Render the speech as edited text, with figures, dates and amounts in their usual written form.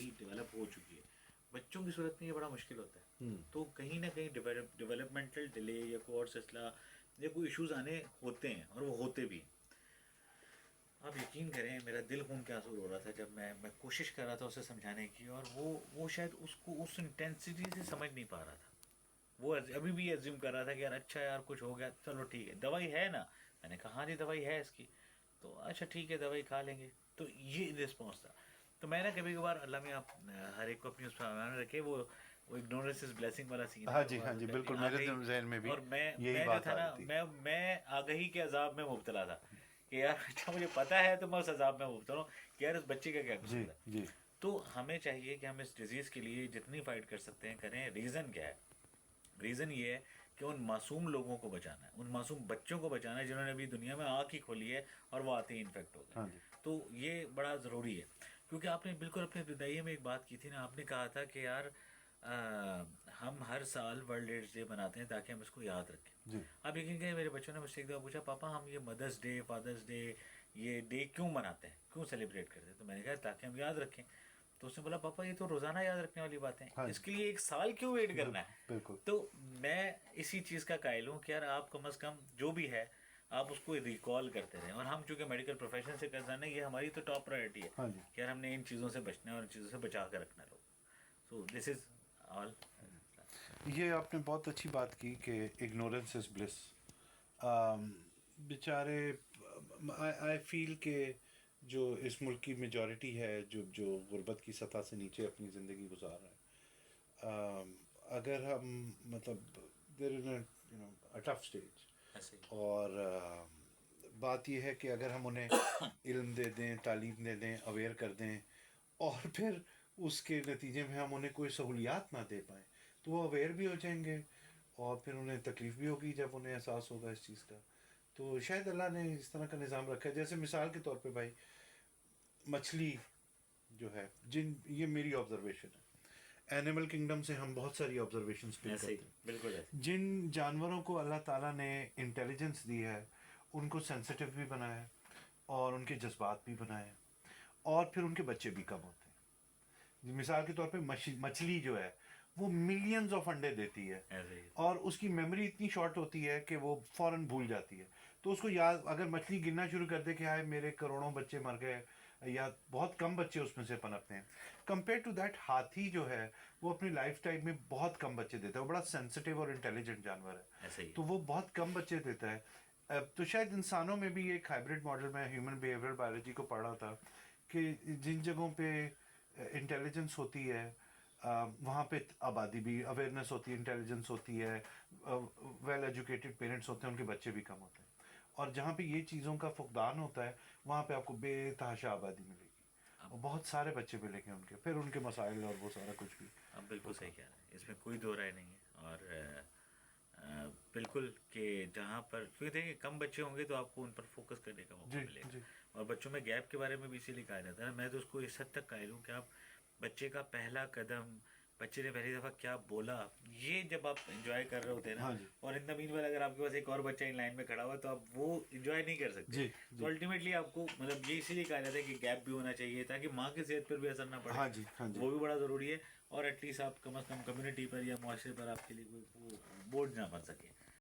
Already develop ہو چکی ہے. بچوں کی صورت میں یہ بڑا مشکل ہوتا ہے. تو کہیں نہ کہیں ڈیولپمنٹل ڈیلے یا کوئی اور سلسلہ یا کوئی ایشوز آنے ہوتے ہیں، اور وہ ہوتے بھی ہیں. آپ یقین کریں میرا دل خون کے آنسو ہو رہا تھا جب میں کوشش کر رہا تھا اسے سمجھانے کی، اور وہ شاید اس کو اس انٹینسٹی سے سمجھ نہیں پا رہا تھا. وہ ابھی بھی ایزیوم کر رہا تھا کہ یار اچھا یار کچھ ہو گیا، چلو ٹھیک ہے دوائی ہے نا. میں نے کہا ہاں جی دوائی ہے اس کی، تو اچھا ٹھیک ہے دوائی کھا لیں گے. تو یہ رسپانس تھا. تو میں نا کبھی کبھار اللہ میں آپ ہر ایک کو اپنی اس پر رکھے، وہ اگنورنس از بلیسنگ والا سین ہے. ہاں جی ہاں جی بالکل، میرے ذہن میں بھی اور یہی میں جو بات تھا آ رہی نا تھی. میں آگہی کے عذاب میں مبتلا تھا کہ یار اچھا مجھے پتا ہے تو میں اس عذاب میں مبتلا ہوں کہ یار اس بچے کا کیا جی قصور ہے. جی تو ہمیں چاہیے کہ ہم اس ڈیزیز کے لیے جتنی فائٹ کر سکتے ہیں کریں. ریزن کیا ہے؟ ریزن یہ ہے کہ ان معصوم لوگوں کو بچانا ہے، ان معصوم بچوں کو بچانا ہے جنہوں نے ابھی دنیا میں آنکھ ہی کھولی ہے اور وہ آتے ہی انفیکٹ ہو گئے. ہاں جی تو یہ بڑا ضروری ہے. کیونکہ آپ نے بالکل اپنے ابتدائیے میں ایک بات کی تھی نا، آپ نے کہا تھا کہ یار ہم ہر سال ورلڈ ایڈز ڈے مناتے ہیں تاکہ ہم اس کو یاد رکھیں. جی اب یقین کہ میرے بچوں نے مجھ سے ایک دفعہ پوچھا پاپا ہم یہ مدرس ڈے فادرس ڈے یہ ڈے کیوں مناتے ہیں، کیوں سیلیبریٹ کرتے ہیں؟ تو میں نے کہا تاکہ ہم یاد رکھیں. تو اس نے بولا پاپا یہ تو روزانہ یاد رکھنے والی باتیں، ہاں اس جی کے لیے ایک سال کیوں ویٹ کرنا بالکل ہے؟ بالکل. تو میں اسی چیز کا قائل ہوں کہ یار آپ کم از کم جو بھی ہے آپ اس کو ریکال کرتے رہیں. اور ہم چونکہ میڈیکل پروفیشن سے کرنا ہے، یہ ہماری تو ٹاپ پرائرٹی ہے ہاں جی کہ یار ہم نے ان چیزوں سے بچنا ہے اور ان چیزوں سے بچا کے رکھنا ہے لوگ. سو دس از آل. یہ آپ نے بہت اچھی بات کی کہ اگنورینس از بلس. بیچارے آئی فیل کہ جو اس ملک کی میجورٹی ہے جو غربت کی سطح سے نیچے اپنی زندگی گزار رہے ہیں، اگر ہم مطلب دیر از ٹف اسٹیج. ایسے ہی اور بات یہ ہے کہ اگر ہم انہیں علم دے دیں، تعلیم دے دیں، اویئر کر دیں، اور پھر اس کے نتیجے میں ہم انہیں کوئی سہولیات نہ دے پائیں تو وہ اویئر بھی ہو جائیں گے، اور پھر انہیں تکلیف بھی ہوگی جب انہیں احساس ہوگا اس چیز کا. تو شاید اللہ نے اس طرح کا نظام رکھا ہے. جیسے مثال کے طور پہ بھائی مچھلی جو ہے، یہ میری آبزرویشن ہے، اینیمل کنگڈم سے ہم بہت ساری آبزرویشنس پک ایسے ہی کرتے ہیں. بالکل ایسے. جن جانوروں کو اللہ تعالیٰ نے انٹیلیجنس دی ہے ان کو سینسٹیو بھی بنایا ہے، اور ان کے جذبات بھی بنائے ہیں، اور پھر ان کے بچے بھی کم ہوتے ہیں. مثال کے طور پہ مچھلی جو ہے وہ ملینز آف انڈے دیتی ہے، ایسے ہی اور اس کی میموری اتنی شارٹ ہوتی ہے کہ وہ فوراً بھول جاتی ہے. تو اس کو یاد، اگر مچھلی گننا شروع کر دے کہ ہائے میرے کروڑوں بچے مر گئے، یا بہت کم بچے اس میں سے پنپتے ہیں، کمپیئر ٹو دیٹ ہاتھی جو ہے وہ اپنی لائف ٹائم میں بہت کم بچے دیتا ہے. وہ بڑا سینسٹیو اور انٹیلیجنٹ جانور ہے، ایسے ہی تو وہ بہت کم بچے دیتا ہے. تو شاید انسانوں میں بھی ایک ہائبرڈ ماڈل، میں ہیومن بیہیویئر بایولوجی کو پڑھ رہا تھا کہ جن جگہوں پہ انٹیلیجنس ہوتی ہے وہاں پہ آبادی بھی، اویئرنیس ہوتی ہے، انٹیلیجنس ہوتی ہے، ویل ایجوکیٹڈ پیرنٹس ہوتے ہیں، ان کے بچے بھی کم ہوتے ہیں. اور جہاں پہ یہ چیزوں کا فقدان ہوتا ہے وہاں پہ آپ کو بے تحاشا آبادی ملے گی، اور بہت سارے بچے ملیں گے ان کے، پھر ان کے مسائل اور وہ سارا کچھ بھی آپ بالکل ہوگا. صحیح کہہ رہے ہیں، اس میں کوئی دو رائے نہیں ہے. اور بالکل کہ جہاں پر کیونکہ دیکھیں کم بچے ہوں گے تو آپ کو ان پر فوکس کرنے کا موقع جی ملے گا. جی اور بچوں میں گیپ کے بارے میں بھی اسی لیے کہا جاتا ہے. میں تو اس کو اس حد تک قائل ہوں کہ آپ بچے کا پہلا قدم، بچے نے پہلی دفعہ کیا بولا، یہ جب آپ انجوائے کر رہے ہوتے ہیں نا، ہاں جی اور ان زمین پر اگر آپ کے پاس ایک اور بچہ ان لائن میں کھڑا ہوا تو آپ وہ انجوائے نہیں کر سکتے. جی تو جی الٹیمیٹلی آپ کو مطلب یہ اسی لیے کہا جاتا ہے کہ گیپ بھی ہونا چاہیے تاکہ ماں کی صحت پر بھی اثر نہ پڑے. ہاں جی ہاں جی وہ بھی بڑا ضروری ہے. اور ایٹ لیسٹ آپ کم از کم کمیونٹی پر یا معاشرے پر آپ کے لیے کوئی وہ بوجھ نہ بن سکے.